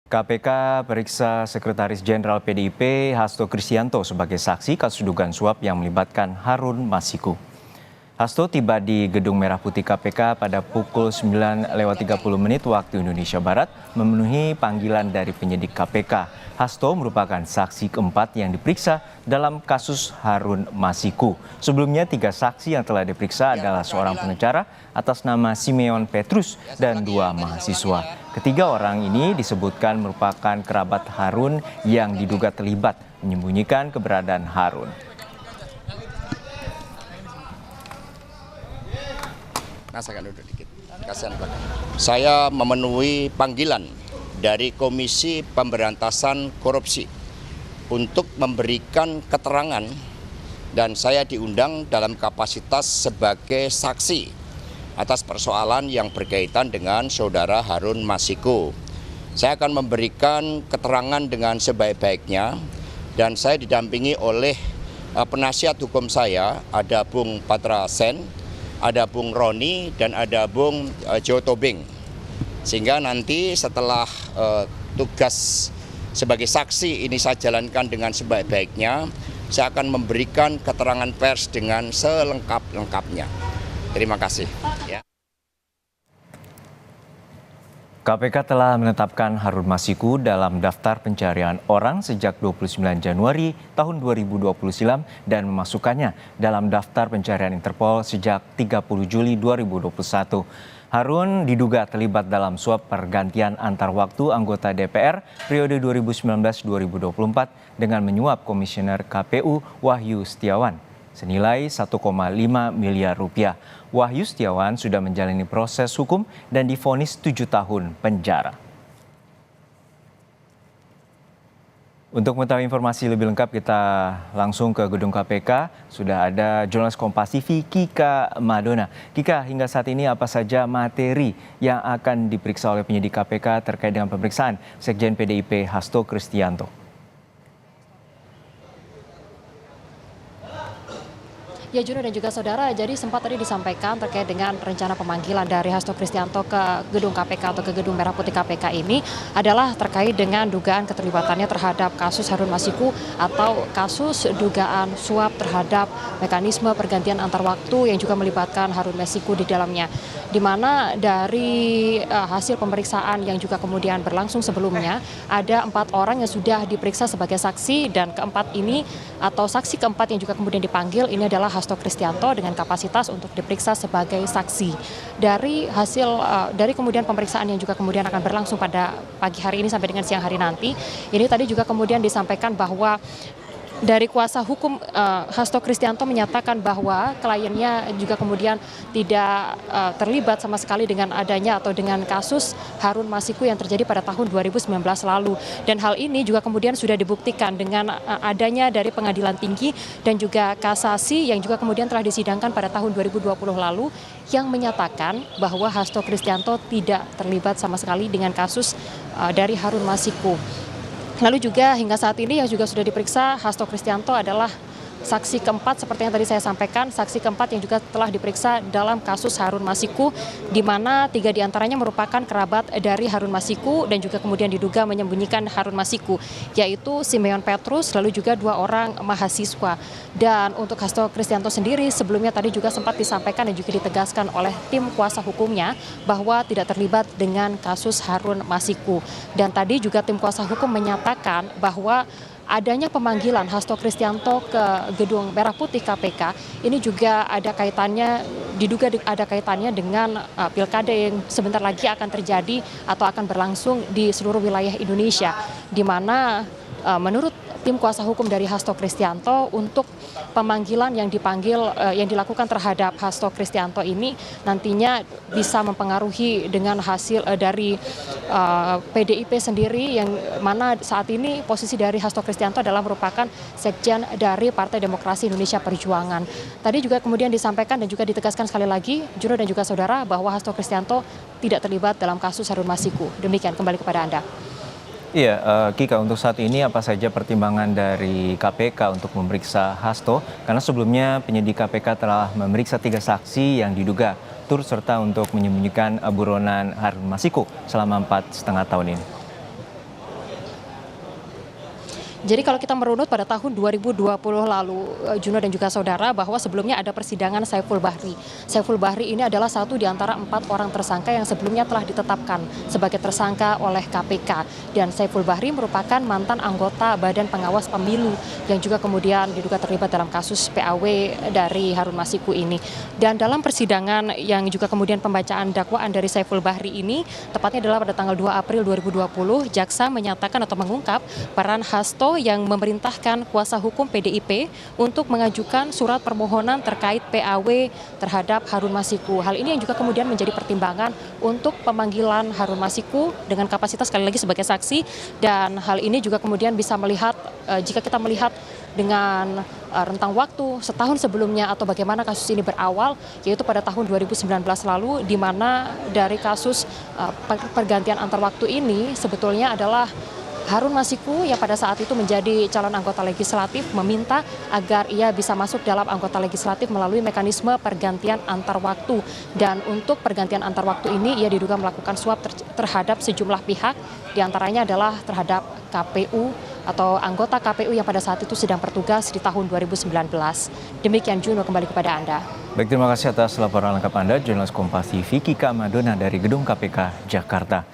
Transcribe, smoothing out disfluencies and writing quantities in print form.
KPK periksa Sekretaris Jenderal PDIP Hasto Kristianto sebagai saksi kasus dugaan suap yang melibatkan Harun Masiku. Hasto tiba di Gedung Merah Putih KPK pada pukul 9:30 waktu Indonesia Barat memenuhi panggilan dari penyidik KPK. Hasto merupakan saksi keempat yang diperiksa dalam kasus Harun Masiku. Sebelumnya 3 saksi yang telah diperiksa adalah seorang pengacara atas nama Simeon Petrus dan 2 mahasiswa. Ketiga orang ini disebutkan merupakan kerabat Harun yang diduga terlibat menyembunyikan keberadaan Harun. Saya memenuhi panggilan dari Komisi Pemberantasan Korupsi untuk memberikan keterangan dan saya diundang dalam kapasitas sebagai saksi atas persoalan yang berkaitan dengan saudara Harun Masiku. Saya akan memberikan keterangan dengan sebaik-baiknya dan saya didampingi oleh penasihat hukum saya, ada Bung Patra Sen, ada Bung Roni, dan ada Bung Jo Tobing. Sehingga nanti setelah tugas sebagai saksi ini saya jalankan dengan sebaik-baiknya, saya akan memberikan keterangan pers dengan selengkap-lengkapnya. Terima kasih. KPK telah menetapkan Harun Masiku dalam daftar pencarian orang sejak 29 Januari tahun 2020 silam dan memasukkannya dalam daftar pencarian Interpol sejak 30 Juli 2021. Harun diduga terlibat dalam suap pergantian antar waktu anggota DPR periode 2019-2024 dengan menyuap Komisioner KPU Wahyu Setiawan senilai 1,5 miliar rupiah. Wahyu Setiawan sudah menjalani proses hukum dan divonis 7 tahun penjara. Untuk mengetahui informasi lebih lengkap, kita langsung ke gedung KPK. Sudah ada jurnalis Kompas TV Kika Madona. Kika, hingga saat ini apa saja materi yang akan diperiksa oleh penyidik KPK terkait dengan pemeriksaan Sekjen PDIP Hasto Kristianto? Ya, Juno dan juga saudara, jadi sempat tadi disampaikan terkait dengan rencana pemanggilan dari Hasto Kristianto ke gedung KPK atau ke gedung Merah Putih KPK ini adalah terkait dengan dugaan keterlibatannya terhadap kasus Harun Masiku atau kasus dugaan suap terhadap mekanisme pergantian antar waktu yang juga melibatkan Harun Masiku di dalamnya. Di mana dari hasil pemeriksaan yang juga kemudian berlangsung sebelumnya, ada 4 orang yang sudah diperiksa sebagai saksi dan keempat ini atau saksi keempat yang juga kemudian dipanggil ini adalah Hasto Kristianto dengan kapasitas untuk diperiksa sebagai saksi. Dari hasil dari kemudian pemeriksaan yang juga kemudian akan berlangsung pada pagi hari ini sampai dengan siang hari nanti, ini tadi juga kemudian disampaikan bahwa dari kuasa hukum Hasto Kristianto menyatakan bahwa kliennya juga kemudian tidak terlibat sama sekali dengan adanya atau dengan kasus Harun Masiku yang terjadi pada tahun 2019 lalu. Dan hal ini juga kemudian sudah dibuktikan dengan adanya dari pengadilan tinggi dan juga kasasi yang juga kemudian telah disidangkan pada tahun 2020 lalu yang menyatakan bahwa Hasto Kristianto tidak terlibat sama sekali dengan kasus dari Harun Masiku. Lalu juga hingga saat ini yang juga sudah diperiksa Hasto Kristianto adalah saksi keempat seperti yang tadi saya sampaikan, saksi keempat yang juga telah diperiksa dalam kasus Harun Masiku, di mana 3 diantaranya merupakan kerabat dari Harun Masiku dan juga kemudian diduga menyembunyikan Harun Masiku, yaitu Simeon Petrus, lalu juga 2 orang mahasiswa. Dan untuk Hasto Kristianto sendiri sebelumnya tadi juga sempat disampaikan dan juga ditegaskan oleh tim kuasa hukumnya bahwa tidak terlibat dengan kasus Harun Masiku. Dan tadi juga tim kuasa hukum menyatakan bahwa adanya pemanggilan Hasto Kristianto ke gedung Merah Putih KPK ini juga ada kaitannya, diduga ada kaitannya dengan pilkada yang sebentar lagi akan terjadi atau akan berlangsung di seluruh wilayah Indonesia, di mana menurut tim kuasa hukum dari Hasto Kristianto untuk pemanggilan yang dilakukan terhadap Hasto Kristianto ini nantinya bisa mempengaruhi dengan hasil dari PDIP sendiri, yang mana saat ini posisi dari Hasto Kristianto adalah merupakan sekjen dari Partai Demokrasi Indonesia Perjuangan. Tadi juga kemudian disampaikan dan juga ditegaskan sekali lagi, Juno dan juga saudara, bahwa Hasto Kristianto tidak terlibat dalam kasus Harun Masiku. Demikian, kembali kepada Anda. Iya, Kika, untuk saat ini apa saja pertimbangan dari KPK untuk memeriksa Hasto? Karena sebelumnya penyidik KPK telah memeriksa 3 saksi yang diduga turut serta untuk menyembunyikan buronan Harun Masiku selama 4,5 tahun ini. Jadi kalau kita merunut pada tahun 2020 lalu, Juno dan juga saudara, bahwa sebelumnya ada persidangan Saiful Bahri. Saiful Bahri ini adalah satu di antara 4 orang tersangka yang sebelumnya telah ditetapkan sebagai tersangka oleh KPK. Dan Saiful Bahri merupakan mantan anggota Badan Pengawas Pemilu yang juga kemudian diduga terlibat dalam kasus PAW dari Harun Masiku ini. Dan dalam persidangan yang juga kemudian pembacaan dakwaan dari Saiful Bahri ini, tepatnya adalah pada tanggal 2 April 2020, jaksa menyatakan atau mengungkap peran Hasto yang memerintahkan kuasa hukum PDIP untuk mengajukan surat permohonan terkait PAW terhadap Harun Masiku. Hal ini yang juga kemudian menjadi pertimbangan untuk pemanggilan Harun Masiku dengan kapasitas sekali lagi sebagai saksi, dan hal ini juga kemudian bisa melihat, jika kita melihat dengan rentang waktu setahun sebelumnya atau bagaimana kasus ini berawal, yaitu pada tahun 2019 lalu, di mana dari kasus pergantian antar waktu ini sebetulnya adalah Harun Masiku yang pada saat itu menjadi calon anggota legislatif meminta agar ia bisa masuk dalam anggota legislatif melalui mekanisme pergantian antar waktu. Dan untuk pergantian antar waktu ini ia diduga melakukan suap terhadap sejumlah pihak, diantaranya adalah terhadap KPU atau anggota KPU yang pada saat itu sedang bertugas di tahun 2019. Demikian Juno, kembali kepada Anda. Baik, terima kasih atas laporan lengkap Anda, jurnalis Kompas TV Kika Madona dari Gedung KPK Jakarta.